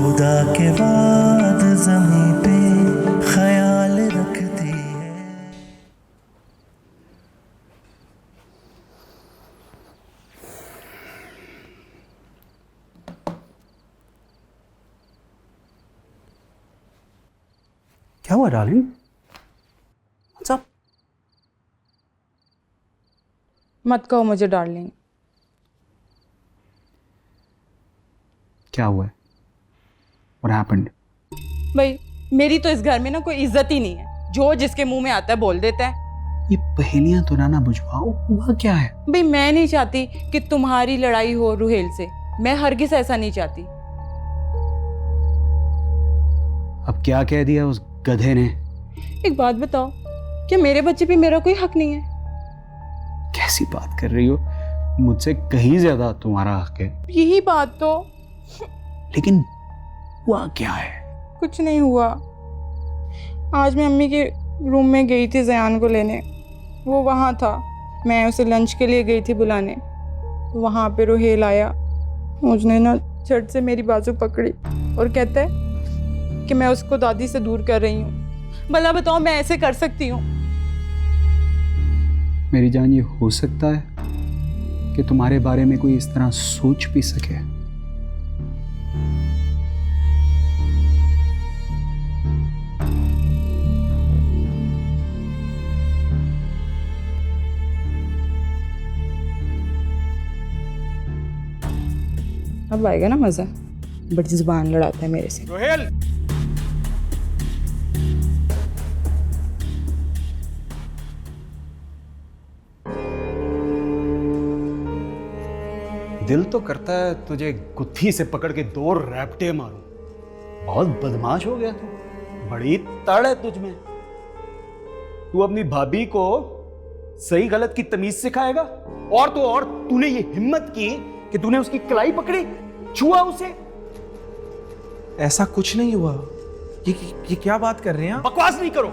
खुदा के बाद ज़मीं पे ख्याल रखती है। क्या हुआ डार्लिंग? What's up? मत कहो मुझे डार्लिंग। क्या हुआ है? What happened? भाई मेरी तो इस घर में ना कोई इज्जत ही नहीं है, जो जिसके मुंह में आता है बोल देता है। ये पहेलियां तो ना बुझवाओ, हुआ क्या है? भाई मैं नहीं चाहती कि तुम्हारी लड़ाई हो रुहेल से, मैं हरगिज ऐसा नहीं चाहती। अब क्या कह दिया उस गधे ने? एक बात बताओ, क्या मेरे बच्चे पे मेरा कोई हक नहीं है? कैसी बात कर रही हो? मुझसे कहीं ज्यादा तुम्हारा हक है। यही बात तो। लेकिन हुआ क्या है? कुछ नहीं हुआ। आज मैं अम्मी के रूम में गई थी ज़यान को लेने, वो वहाँ था। मैं उसे लंच के लिए गई थी बुलाने, वहाँ पे रुहेल आया। उसने ना झट से मेरी बाजू पकड़ी और कहता है कि मैं उसको दादी से दूर कर रही हूँ। भला बताओ मैं ऐसे कर सकती हूँ? मेरी जान, ये हो सकता है कि तुम्हारे बारे में कोई इस तरह सोच भी सके? अब आएगा ना मजा। बड़ी जुबान लड़ाता है मेरे से। रुहेल! दिल तो करता है तुझे गुत्थी से पकड़ के 2 रैपटे मारूं। बहुत बदमाश हो गया तू, बड़ी तड़ है तुझ में। तू अपनी भाभी को सही गलत की तमीज सिखाएगा, और तो और तूने ये हिम्मत की कि तूने उसकी कलाई पकड़ी, छुआ उसे। ऐसा कुछ नहीं हुआ। ये क्या बात कर रहे हैं आप? बकवास नहीं करो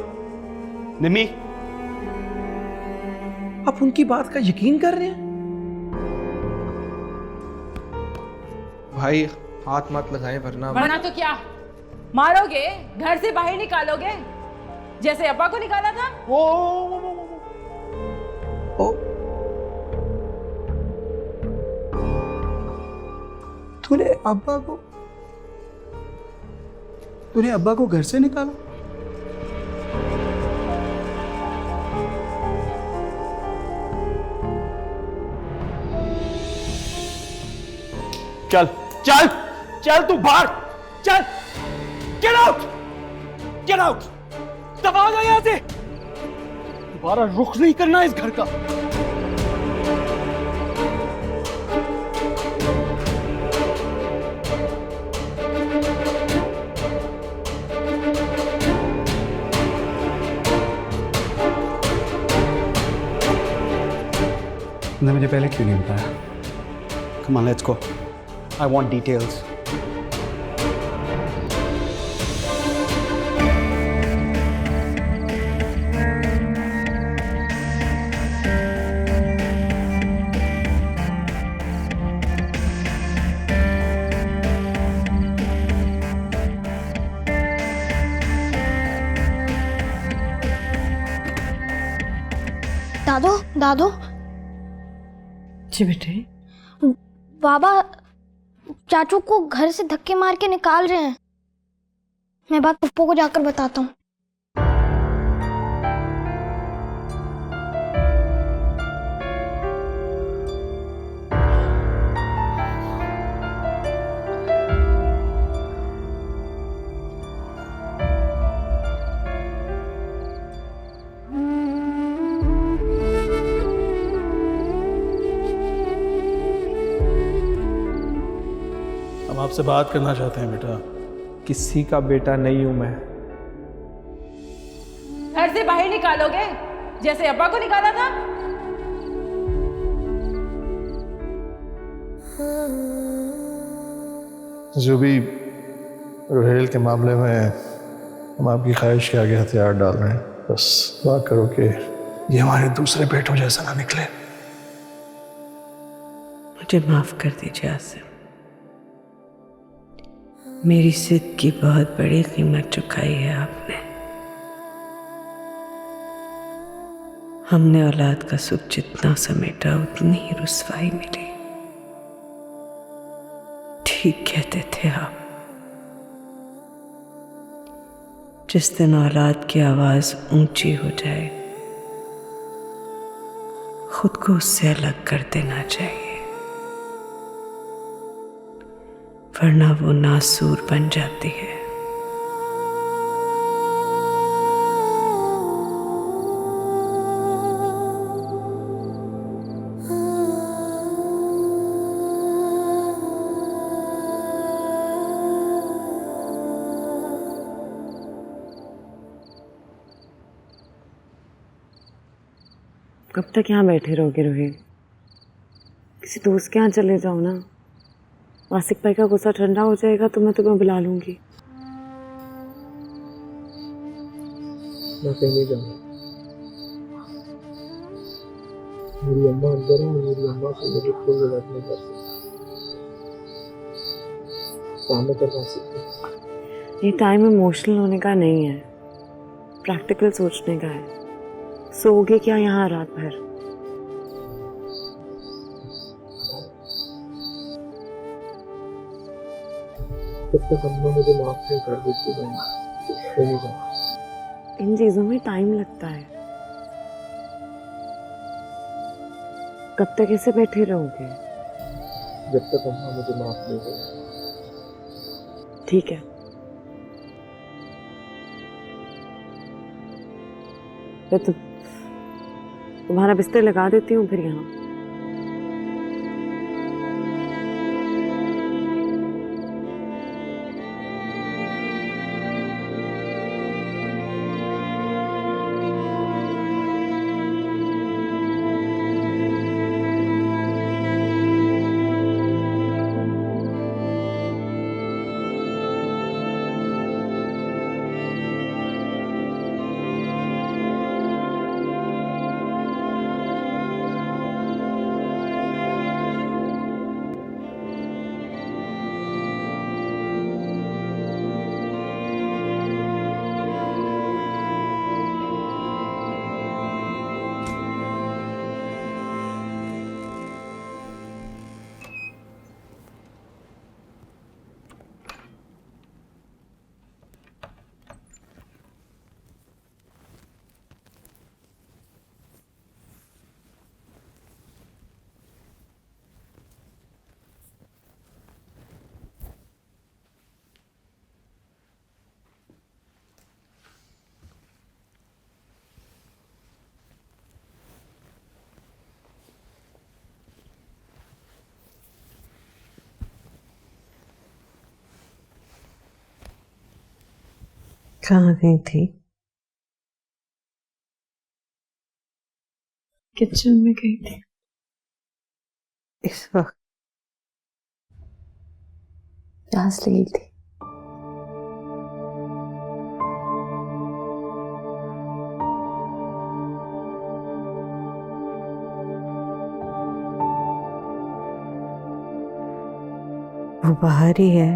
निम्मी। आप उनकी बात का यकीन कर रहे हैं? भाई हाथ मत लगाएं वरना तो क्या मारोगे, घर से बाहर निकालोगे जैसे अब्बा को निकाला था? ओ, तूने अब्बा को घर से निकाला? चल चल चल, तू बाहर चल। Get out, get out. दबा जा यहां से। दोबारा रुख नहीं करना इस घर का। तुमने मुझे पहले क्यों नहीं बताया? Come on, let's go. I want details. दादो दादो। जी बेटे। बाबा चाचू को घर से धक्के मार के निकाल रहे हैं। मैं बात पप्पू को जाकर बताता हूँ। हम आपसे बात करना चाहते हैं बेटा। किसी का बेटा नहीं हूं मैं। घर से बाहर निकालोगे जैसे अब्बा को निकाला था? जो भी रुहेल के मामले में हम आपकी ख्वाहिश के आगे हथियार डाल रहे हैं, बस दुआ करो कि ये हमारे दूसरे बेटों जैसा ना निकले। मुझे माफ कर दीजिए आसिम। मेरी जिद की बहुत बड़ी कीमत चुकाई है आपने। हमने औलाद का सुख जितना समेटा उतनी ही रुसवाई मिली। ठीक कहते थे आप। जिस दिन औलाद की आवाज ऊंची हो जाए, खुद को उससे अलग कर देना चाहिए, वरना वो नासूर बन जाती है। कब तक यहाँ बैठे रहोगे रोहित? किसी दोस्त के यहाँ चले जाओ ना। वासिक भाई का गुस्सा ठंडा हो जाएगा तो मैं तुम्हें बुला लूंगी। मैं कहीं नहीं जाऊंगा। मेरी अम्मा अंदर है और मेरी अम्मा से मुझे कोई गलत नहीं कर सकती। सामने करवा सकती। ये टाइम इमोशनल होने का नहीं है, प्रैक्टिकल सोचने का है। सोओगे क्या यहाँ रात भर? जब तक अम्मा मुझे माफ नहीं कर देती मैं नहीं जाऊंगा। इन चीजों में टाइम लगता है। कब तक ऐसे बैठे रहोगे? जब तक अम्मा मुझे माफ नहीं करेगी। ठीक है, तो तुम्हारा बिस्तर लगा देती हूँ फिर यहाँ। कहाँ गई थी? किचन में गई थी। इस वक्त प्यास लगी थी। वो बाहर ही है।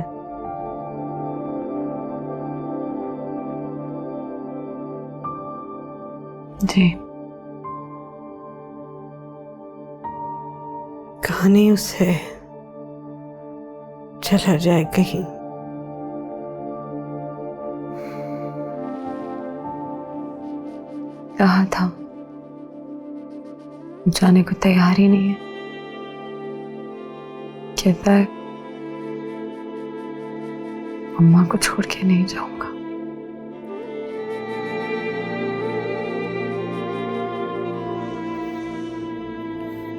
जी। कहानी उसे चला जाए कहीं। कहा था जाने को तैयार ही नहीं है। कहता है अम्मा को छोड़ के नहीं जाऊंगा।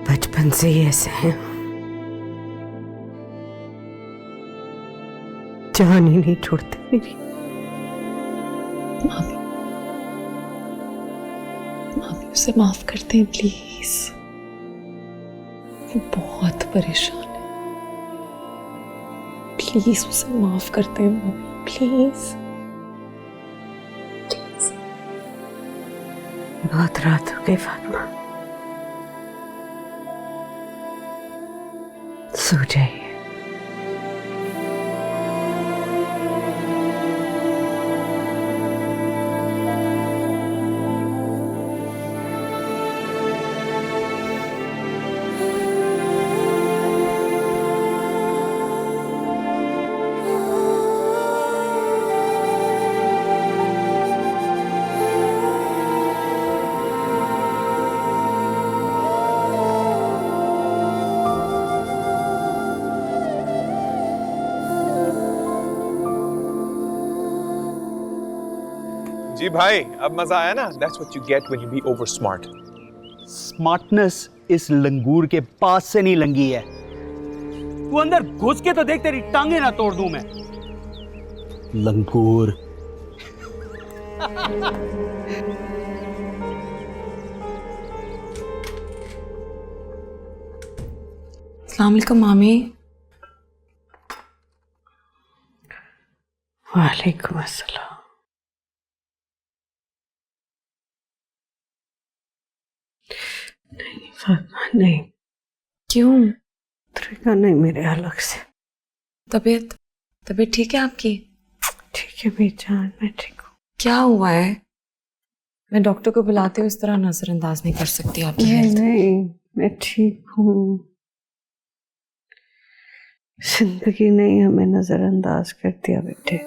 बचपन से ही ऐसे हैं, जान ही नहीं छोड़ते मेरी। माफी उसे माफ करते हैं प्लीज। वो बहुत परेशान है। प्लीज उसे माफ करते हैं मम्मी, प्लीज। बहुत रात हो गई फातिमा, सो जाइए। जी भाई, अब मजा आया ना? That's what you get when you be over smart. Smartness इस लंगूर के पास से नहीं लंगी है। तू अंदर घुस के तो देख, तेरी टांगे ना तोड़ दूं मैं। लंगूर। अस्सलाम वालेकुम मामी। वालेकुम अस्सलाम। नहीं फातिमा नहीं। क्यों? तरीका नहीं मेरे अलग से। तबीयत तबीयत ठीक है आपकी? ठीक है बेजान, मैं ठीक हूँ। क्या हुआ है? मैं डॉक्टर को बुलाती हूँ, इस तरह नजरअंदाज नहीं कर सकती आपकी हेल्थ। नहीं मैं ठीक हूँ। जिंदगी नहीं हमें नजरअंदाज कर दिया बेटे,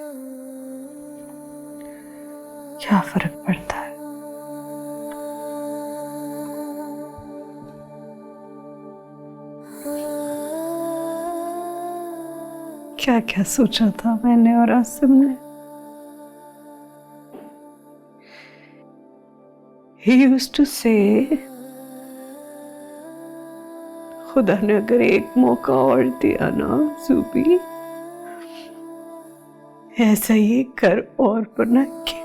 क्या फर्क पड़ता है। क्या क्या सोचा था मैंने और आसिम ने। He used to say, खुदा ने अगर एक मौका और दिया ना सूबी, ऐसा ही कर और बना के।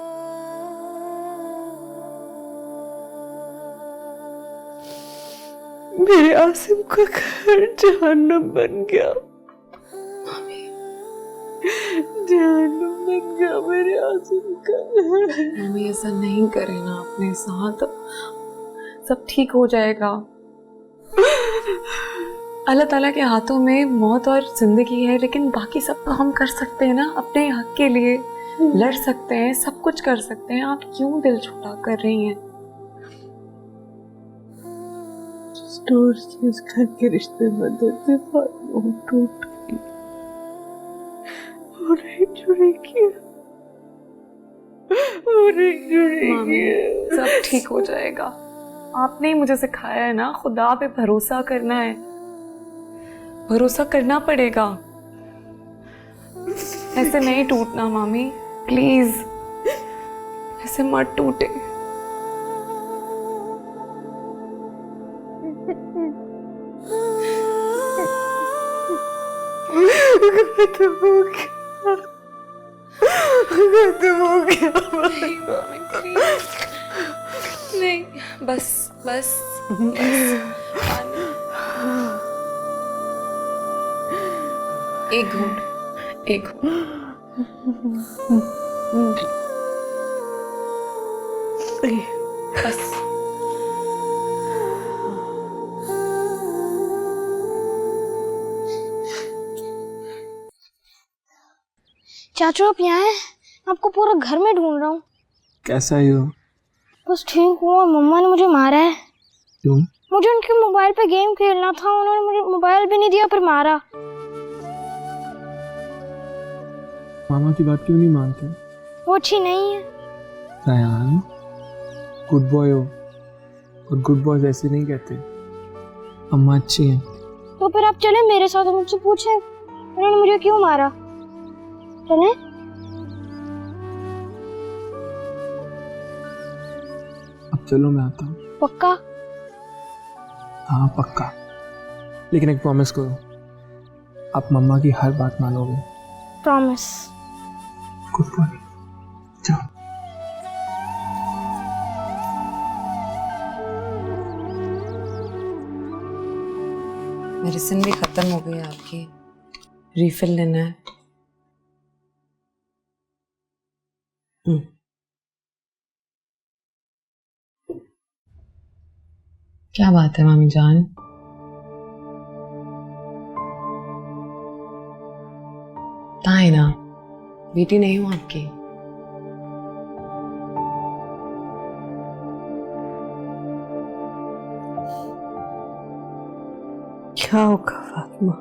मेरे आसिम का घर जहन्नम बन गया। जहन्नम बन गया मेरे आसिम का। मम्मी ऐसा नहीं करे ना अपने साथ, सब ठीक हो जाएगा। अल्लाह ताला के हाथों में मौत और जिंदगी है, लेकिन बाकी सब तो हम कर सकते हैं ना, अपने हक के लिए लड़ सकते हैं, सब कुछ कर सकते हैं। आप क्यों दिल छोटा कर रही हैं? स्टोर से इस घर के रिश्ते बदल से टूट गई और नहीं जुड़ेगी, और नहीं जुड़ेगी। सब ठीक हो जाएगा। आपने ही मुझे सिखाया है ना, खुदा पे भरोसा करना है, भरोसा करना पड़ेगा। ऐसे नहीं टूटना मामी, प्लीज ऐसे मत टूटे। खत्म हो गया, खत्म हो गया। नहीं मामी प्लीज, नहीं, बस बस एक घूंट, एक बस। चाचू आप यहाँ हैं? आपको पूरा घर में ढूंढ रहा हूँ। कैसा है हो? बस ठीक हुआ, मम्मा ने मुझे मारा है। क्यों? मुझे उनके मोबाइल पे गेम खेलना था, उन्होंने मुझे मोबाइल भी नहीं दिया, फिर मारा। मामा की बात क्यों नहीं मानते? वो अच्छी नहीं है। रयान, गुड बॉय हो, और गुड बॉयज ऐसे नहीं कहते। अम्मा अच्छी हैं। तो फिर आप चले मेरे साथ, मुझसे पूछें उन्होंने मुझे क्यों मारा। चले? अब चलो मैं आता हूँ। पक्का? हाँ पक्का, लेकिन एक प्रॉमिस करो, आप मम्मा की हर बात मानोगे। प्रॉमिस। गुड बॉय, जाओ। मेडिसिन भी खत्म हो गई है आपकी, रिफिल लेना है। क्या बात है मामी जान? ताई ना, बेटी नहीं हूं आपकी। क्या होगा फातिमा?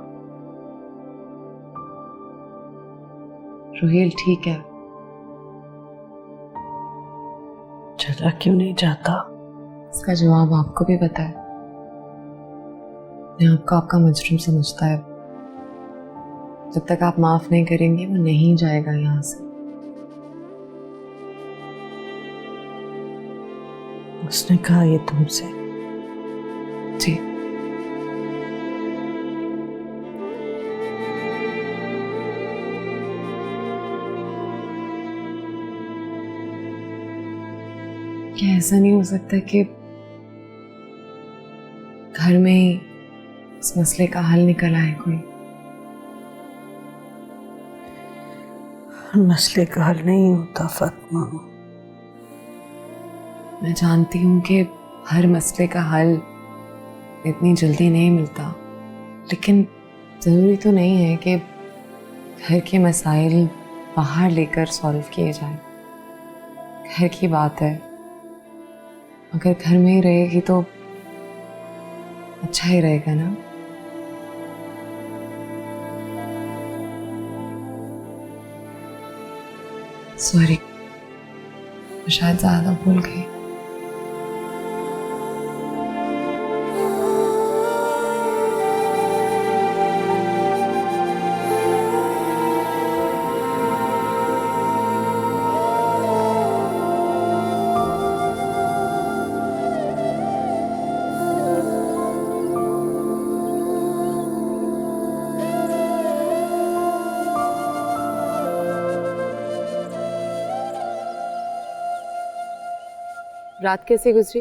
रोहेल ठीक है। चला क्यों नहीं जाता? इसका जवाब आपको भी पता है। मैं आपको आपका मजरूम समझता है। जब तक आप माफ नहीं करेंगे वो नहीं जाएगा यहाँ से। उसने कहा ये तुमसे। जी क्या ऐसा नहीं हो सकता कि घर में ही इस मसले का हल निकल आए कोई? मसले का हल नहीं होता फातिमा। मैं जानती हूँ कि हर मसले का हल इतनी जल्दी नहीं मिलता, लेकिन ज़रूरी तो नहीं है कि घर के मसाइल बाहर लेकर सॉल्व किए जाए। घर की बात है, अगर घर में ही रहेगी तो अच्छा ही रहेगा ना। सॉरी, मैं शायद ज़्यादा भूल गई। रात कैसे गुजरी?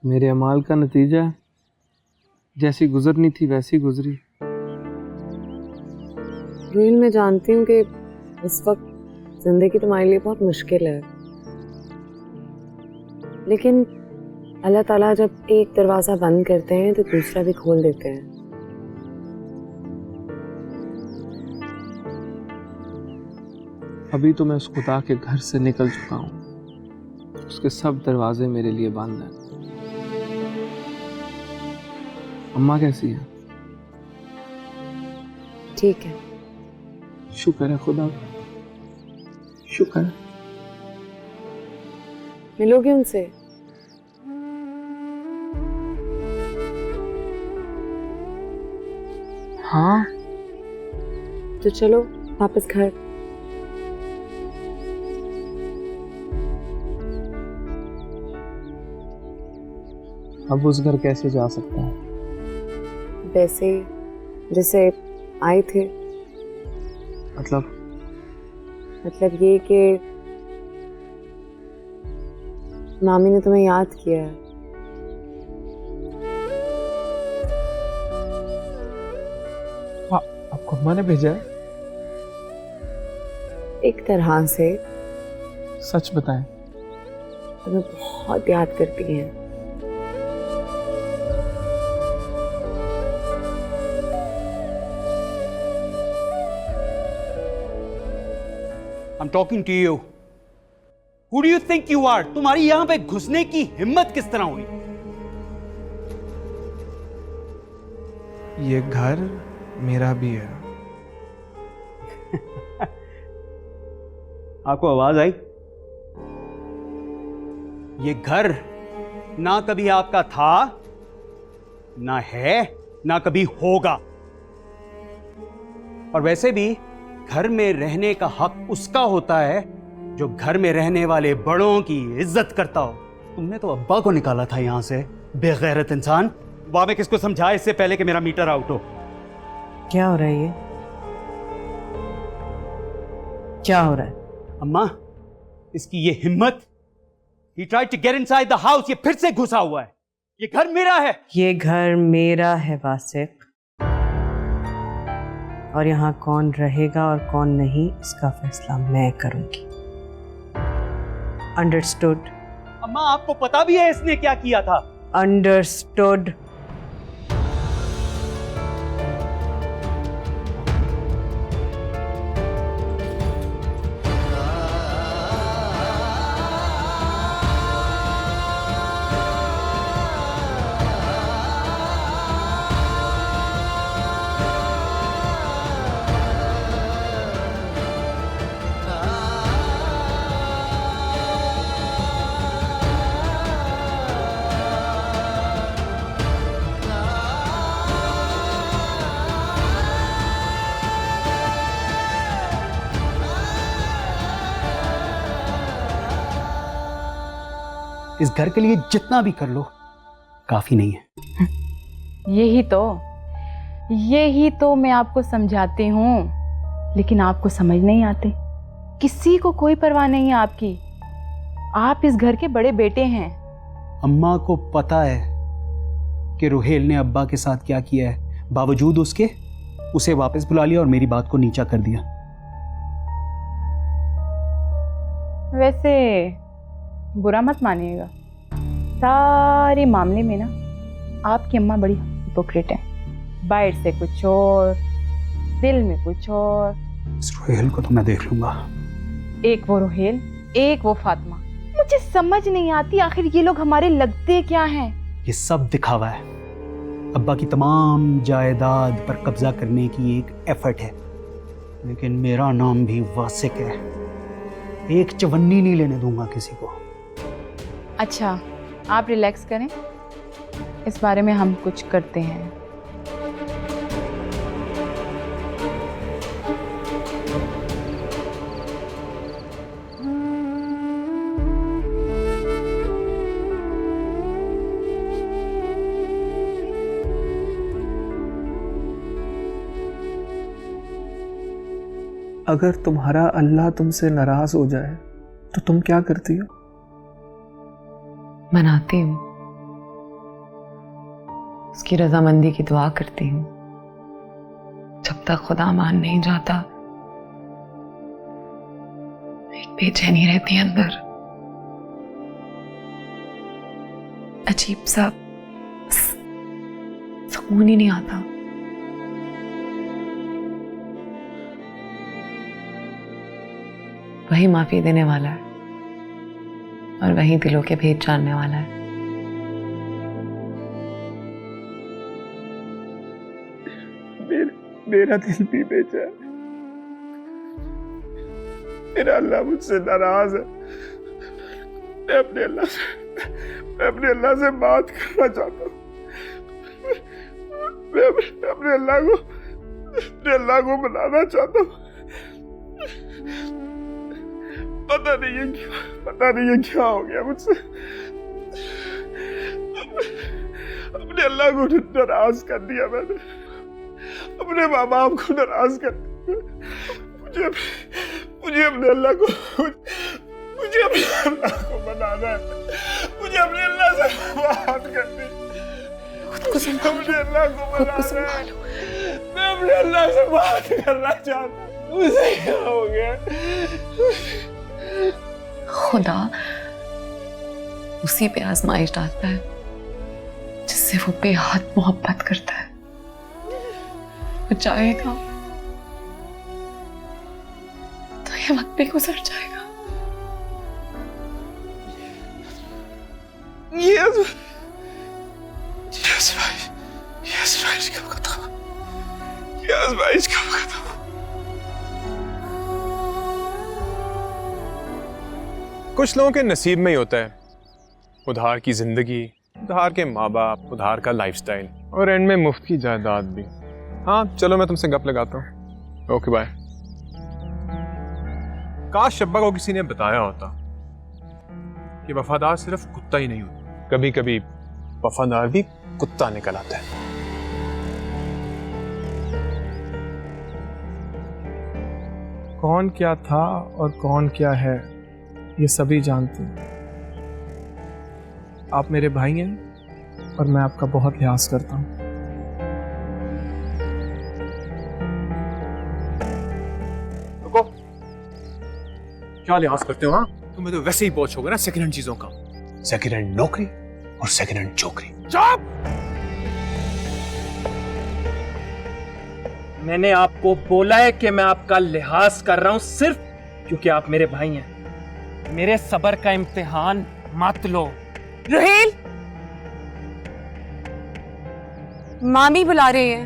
मेरे अमाल का नतीजा है, जैसी गुजरनी थी वैसी गुजरी। रोहिल, मैं जानती हूँ कि उस वक्त जिंदगी तुम्हारे लिए बहुत मुश्किल है, लेकिन अल्लाह ताला जब एक दरवाज़ा बंद करते हैं तो दूसरा भी खोल देते हैं। अभी तो मैं उस खुदा के घर से निकल चुका हूँ, उसके सब दरवाजे मेरे लिए बंद हैं। अम्मा कैसी है? ठीक है। शुक्र है खुदा का, शुक्र है। मिलोगे उनसे? हाँ, तो चलो वापस घर। अब उस घर कैसे जा सकता है? वैसे ही जैसे आए थे। मतलब ये कि मामी ने तुम्हें याद किया है। आपको अम्मा ने भेजा है? एक तरह से। सच बताएं। तुम्हें बहुत याद करती हैं। I'm talking to you. Who do you think you are? तुम्हारी यहां पे घुसने की हिम्मत किस तरह हुई? ये घर मेरा भी है। आपको आवाज आई? ये घर ना कभी आपका था, ना है, ना कभी होगा। और वैसे भी घर में रहने का हक उसका होता है जो घर में रहने वाले बड़ों की इज्जत करता हो। तुमने तो अब्बा को निकाला था यहां से, बेगैरत इंसान। वाह, मैं किसको समझा इससे पहले कि मेरा मीटर आउट हो। क्या हो रहा है ये? क्या हो रहा है? अम्मा, इसकी ये हिम्मत। He tried to get inside the house. ये फिर से घुसा हुआ है। ये घर मेरा है। ये घर मेरा है वासिक, और यहाँ कौन रहेगा और कौन नहीं इसका फैसला मैं करूंगी। अंडरस्टूड? अम्मा, आपको पता भी है इसने क्या किया था? अंडरस्टूड? इस घर के लिए जितना भी कर लो काफी नहीं है। यही तो मैं आपको समझाती हूँ, लेकिन आपको समझ नहीं आते। किसी को कोई परवाह नहीं है आपकी। आप इस घर के बड़े बेटे हैं। अम्मा को पता है कि रुहेल ने अब्बा के साथ क्या किया है, बावजूद उसके उसे वापस बुला लिया और मेरी बात को नीचा कर दिया। वैसे बुरा मत मानिएगा, सारे मामले में ना आपकी अम्मा बड़ी हिपोक्रेट है। बाहर से कुछ और, दिल में कुछ और। इस रुहेल को तो मैं देख लूंगा। एक वो रुहेल, एक वो फातिमा। मुझे समझ नहीं आती आखिर ये लोग हमारे लगते क्या हैं। ये सब दिखावा है। अब्बा की तमाम जायदाद पर कब्जा करने की एक एफर्ट है, लेकिन मेरा नाम भी वासिक है। एक चवन्नी नहीं लेने दूंगा किसी को। अच्छा, आप रिलैक्स करें, इस बारे में हम कुछ करते हैं। अगर तुम्हारा अल्लाह तुमसे नाराज हो जाए तो तुम क्या करती हो? मनाती हूँ, उसकी रजामंदी की दुआ करती हूँ। जब तक खुदा मान नहीं जाता एक बेचैनी रहती है अंदर, अजीब सा सुकून ही नहीं आता। वही माफी देने वाला है और वही दिलों के भेद जानने वाला है। मेरा दिल भी बेचैन, मेरा अल्लाह मुझसे नाराज है। मैं अपने अल्लाह से बात करना चाहता हूँ। मैं अपने अल्लाह को मनाना चाहता हूँ। पता नहीं है क्या हो गया मुझसे। अपने अल्लाह को नाराज कर दिया मैंने, अपने माँ बाप को नाराज कर दिया। मुझे अपने अल्लाह को मनाना है। मुझे अपने अल्लाह से बात करनी, अपने अल्लाह को मनाना है। मैं अपने अल्लाह से बात करना चाहता हूँ। मुझे क्या हो गया? खुदा उसी पे आजमाइश डालता है जिससे वो बेहद मोहब्बत करता है। वो चाहेगा तो ये वक्त भी गुजर जाएगा। कुछ लोगों के नसीब में ही होता है उधार की जिंदगी, उधार के माँ बाप, उधार का लाइफस्टाइल और एंड में मुफ्त की जायदाद भी। हाँ चलो मैं तुमसे गप लगाता हूँ। Okay bye. काश शब्बा को किसी ने बताया होता कि वफादार सिर्फ कुत्ता ही नहीं होता, कभी कभी वफादार भी कुत्ता निकल आता है। कौन क्या था और कौन क्या है ये सभी जानते हैं। आप मेरे भाई हैं और मैं आपका बहुत लिहाज करता हूँ। रुको, क्या लिहाज करते हो? हाँ तुम्हें तो वैसे ही बहुत शौक है ना सेकंड हैंड चीजों का। सेकंड हैंड नौकरी और सेकंड हैंड चौकरी। चुप! मैंने आपको बोला है कि मैं आपका लिहाज कर रहा हूं सिर्फ क्योंकि आप मेरे भाई हैं। मेरे सब्र का इम्तिहान मत लो। रुहेल, मामी बुला रही है।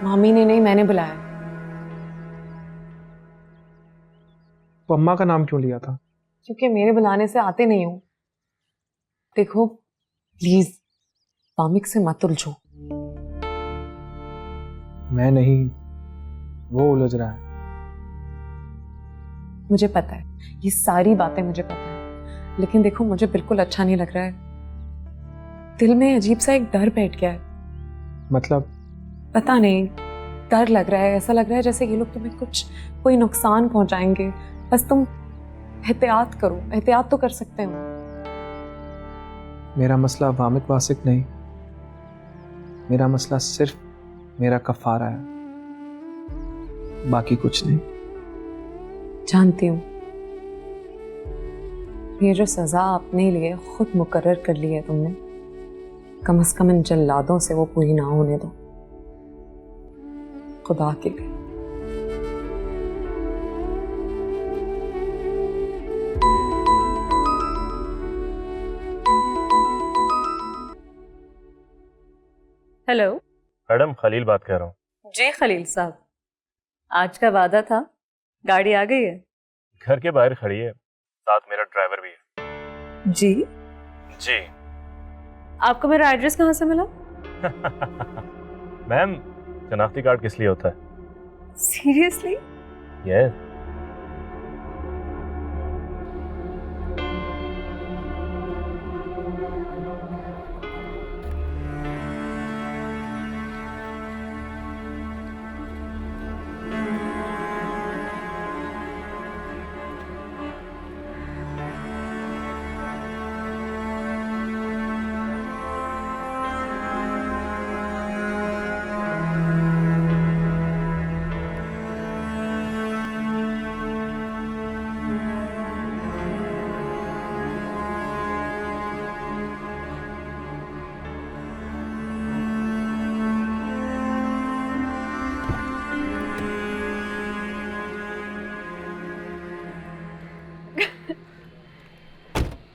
मामी ने नहीं, मैंने बुलाया। तो अम्मा का नाम क्यों लिया था? क्योंकि मेरे बुलाने से आते नहीं हो। देखो प्लीज वामिक से मत उलझो। मैं नहीं, वो उलझ रहा है। मुझे पता है, ये सारी बातें मुझे पता है, लेकिन देखो मुझे बिल्कुल अच्छा नहीं लग रहा है। दिल में अजीब सा एक डर बैठ गया है। मतलब? पता नहीं, डर लग रहा है। ऐसा लग रहा है जैसे ये लोग तुम्हें कोई नुकसान पहुंचाएंगे। बस तुम एहतियात करो। एहतियात तो कर सकते हो। मेरा मसला वामिक वासिक नहीं, मेरा मसला सिर्फ मेरा कफारा है, बाकी कुछ नहीं। जानती हूँ, ये जो सजा अपने लिए खुद मुकर्रर कर ली है तुमने, कम से कम इन जल्लादों से वो पूरी ना होने दो, खुदा के लिए। हेलो मैडम, खलील बात कर रहा हूँ। जी खलील साहब, आज का वादा था, गाड़ी आ गई है? घर के बाहर खड़ी है, साथ मेरा ड्राइवर भी है। जी जी। आपको मेरा एड्रेस कहाँ से मिला? मैम, शनाख्ती कार्ड किस लिए होता है? Seriously? Yes.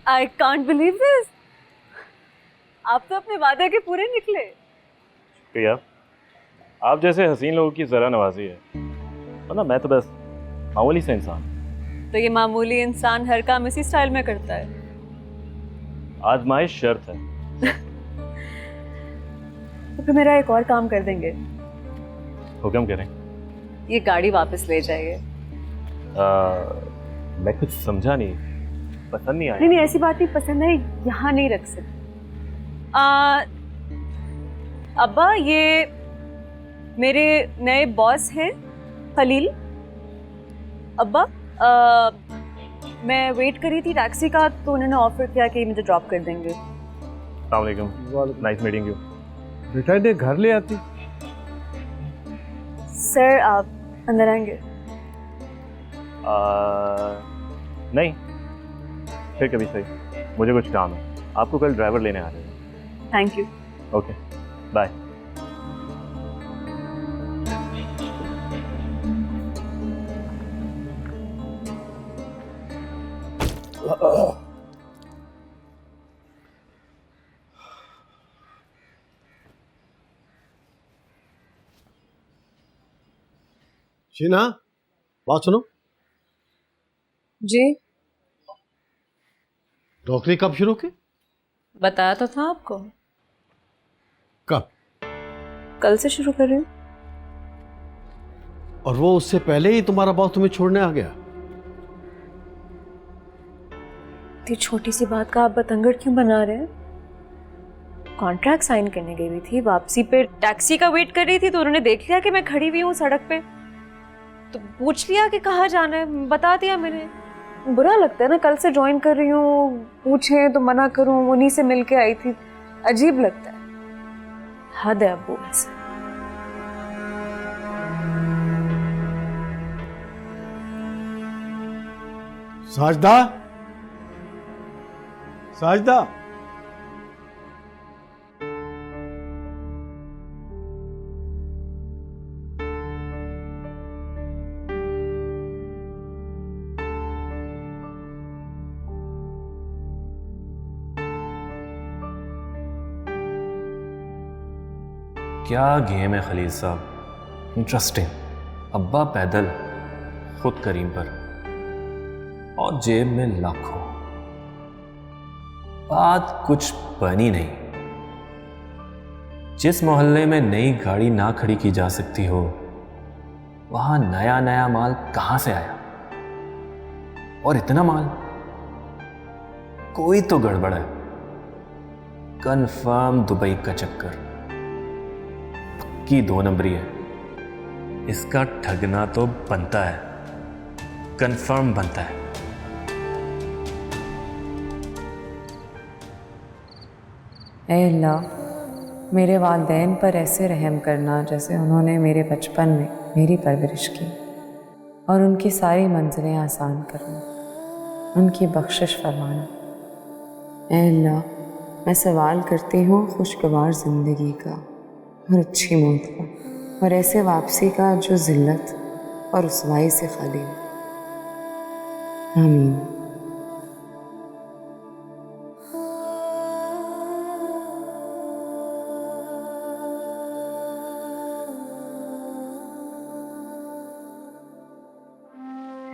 I can't believe this. आप तो अपने वादे के पूरे निकले। शुक्रिया, आप जैसे हसीन लोगों की जरा नवाजी है, वरना मैं तो बस मामूली से इंसान। तो ये मामूली इंसान हर काम इसी स्टाइल में करता है। आजमाइश शर्त है। तो फिर मेरा एक और काम कर देंगे? हुक्म करें। ये गाड़ी वापस ले जाइए। मैं कुछ समझा नहीं, पसंद नहीं आया। नहीं, ऐसी बात नहीं, पसंद है यहाँ नहीं रख सकते। अब्बा, ये मेरे नए बॉस हैं खलील। अब्बा, मैं वेट करी थी टैक्सी का, तो उन्होंने ऑफर किया कि मुझे ड्रॉप कर देंगे। अस्सलाम वालेकुम, नाइस मीटिंग यू। बेटा इन्हें घर ले आती। सर, आप अंदर आएंगे? नहीं, फिर कभी सही, मुझे कुछ काम है। आपको कल ड्राइवर लेने आ रहे हैं। Thank you. Okay, bye. Sheena, बात सुनो। जी? नौकरी कब शुरू की? बताया तो था आपको। कब? कल से शुरू कर रही हूँ। और वो उससे पहले ही तुम्हारा बॉस तुम्हें छोड़ने आ गया? इतनी छोटी सी बात का आप बतंगड़ क्यों बना रहे हैं? कॉन्ट्रैक्ट साइन करने गई हुई थी, वापसी पे टैक्सी का वेट कर रही थी, तो उन्होंने देख लिया कि मैं खड़ी हुई हूँ सड़क पे, तो पूछ लिया कि कहाँ जाना है, बता दिया मैंने। बुरा लगता है ना, कल से ज्वाइन कर रही हूँ, पूछे तो मना करूँ, उन्हीं से मिलके आई थी, अजीब लगता है। हद है अब्बू। साजदा, साजदा, क्या गेम है खलील साहब, इंटरेस्टिंग। अब्बा पैदल, खुद करीम पर, और जेब में लाखों। बात कुछ बनी नहीं। जिस मोहल्ले में नई गाड़ी ना खड़ी की जा सकती हो, वहां नया नया माल कहां से आया? और इतना माल? कोई तो गड़बड़ है। कंफर्म दुबई का चक्कर, पक्की 2 नंबरी है। इसका ठगना तो बनता है, कंफर्म बनता है। ऐ अल्लाह, मेरे वालिदैन पर ऐसे रहम करना जैसे उन्होंने मेरे बचपन में मेरी परवरिश की, और उनकी सारी मंजिलें आसान करना, उनकी बख्शिश फरमाना। ऐ अल्लाह, मैं सवाल करती हूँ खुशगवार ज़िंदगी का और अच्छी मौत का, और ऐसे वापसी का जो ज़िल्लत और रुसवाई से खाली हो। आमीन।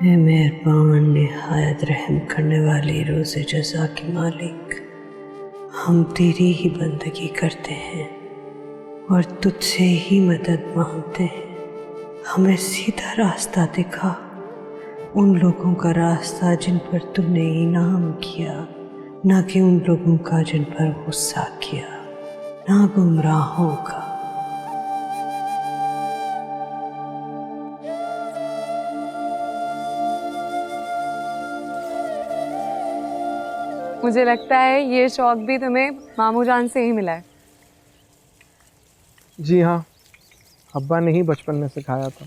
ए मेहरबान निहायत रहम करने वाली रोज़े जज़ा के मालिक, हम तेरी ही बंदगी करते हैं और तुझसे ही मदद मांगते हैं। हमें सीधा रास्ता दिखा, उन लोगों का रास्ता जिन पर तुमने इनाम किया, ना कि उन लोगों का जिन पर गुस्सा किया, ना गुमराहों का। मुझे लगता है ये शौक भी तुम्हें मामू जान से ही मिला है। जी हाँ, अब्बा ने ही बचपन में सिखाया था।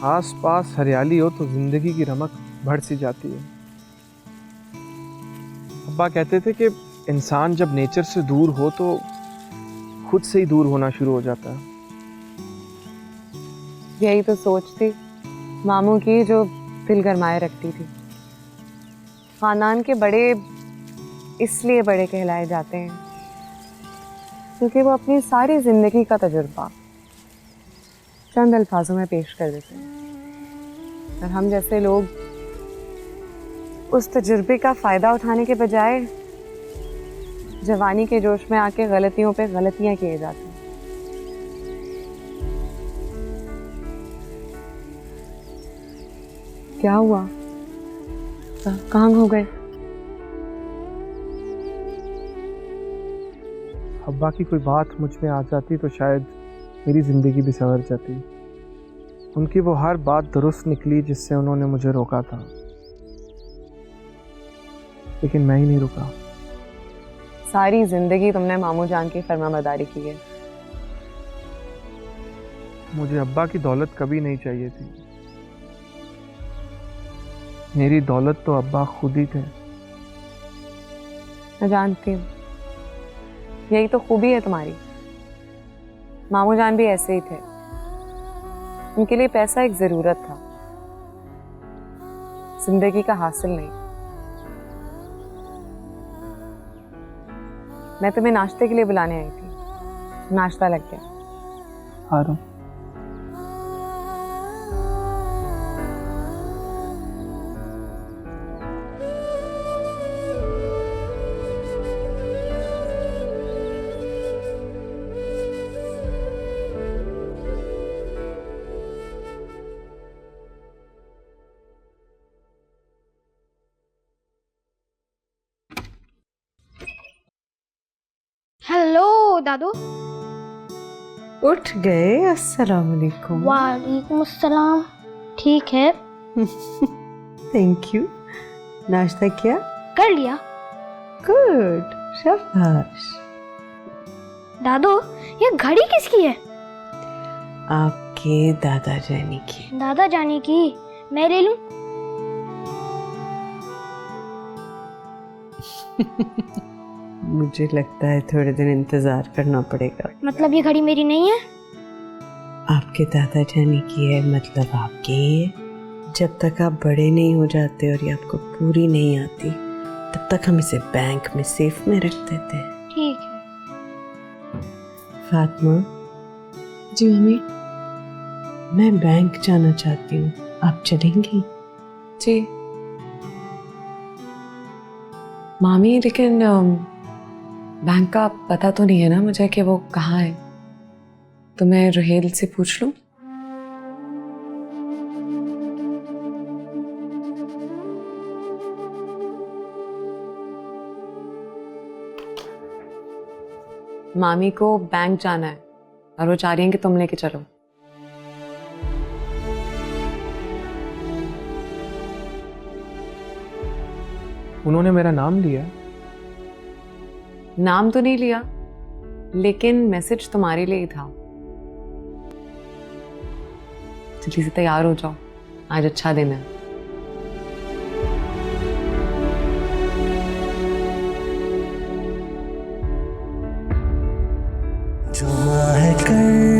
आस पास हरियाली हो तो जिंदगी की रमक बढ़ सी जाती है। अब्बा कहते थे कि इंसान जब नेचर से दूर हो तो खुद से ही दूर होना शुरू हो जाता है। यही तो सोच थी मामू की जो दिल गरमाए रखती थी। खानदान के बड़े इसलिए बड़े कहलाए जाते हैं क्योंकि वो अपनी सारी जिंदगी का तजुर्बा चंद अल्फाजों में पेश कर देते हैं, और हम जैसे लोग उस तजुर्बे का फ़ायदा उठाने के बजाय जवानी के जोश में आके गलतियों पे गलतियां किए जाते हैं। क्या हुआ? कहाँ हो गए? अब्बा की कोई बात मुझ में आ जाती तो शायद मेरी ज़िंदगी भी संवर जाती। उनकी वो हर बात दुरुस्त निकली जिससे उन्होंने मुझे रोका था, लेकिन मैं ही नहीं रुका। सारी जिंदगी तुमने मामू जान की फरमाबरदारी की है। मुझे अब्बा की दौलत कभी नहीं चाहिए थी। मेरी दौलत तो अब्बा खुद ही थे। मैं जानती हूँ, यही तो खूबी है तुम्हारी। मामू जान भी ऐसे ही थे। उनके लिए पैसा एक जरूरत था, जिंदगी का हासिल नहीं। मैं तुम्हें नाश्ते के लिए बुलाने आई थी, नाश्ता लग गया। आ रहा हूँ। हेलो दादू। उठ गए? अस्सलाम वालेकुम। वालेकुम अस्सलाम। ठीक है। Thank you. नाश्ता किया? कर लिया। गुड, शाबाश। दादू, ये घड़ी किसकी है? आपके दादा जानी की। दादा जानी की? मैं ले लूं? मुझे लगता है थोड़े दिन इंतजार करना पड़ेगा। मतलब ये घड़ी मेरी नहीं है? आपके दादा जानी की है, मतलब आपकी ही है। जब तक आप बड़े नहीं हो जाते और ये आपको पूरी नहीं आती, तब तक हम इसे बैंक में सेफ में रख देते हैं। ठीक है। फातिमा, जी मम्मी। मैं बैंक जाना चाहती हूँ, आप चलेंगी? जी मामी, लेकिन बैंक का पता तो नहीं है ना मुझे कि वो कहाँ है, तो मैं रुहेल से पूछ लूं? मामी को बैंक जाना है और वो चाह रही हैं कि तुम लेके चलो। उन्होंने मेरा नाम लिया? नाम तो नहीं लिया, लेकिन मैसेज तुम्हारे लिए ही था। जल्दी से तैयार हो जाओ, आज अच्छा दिन है। जुमा है कर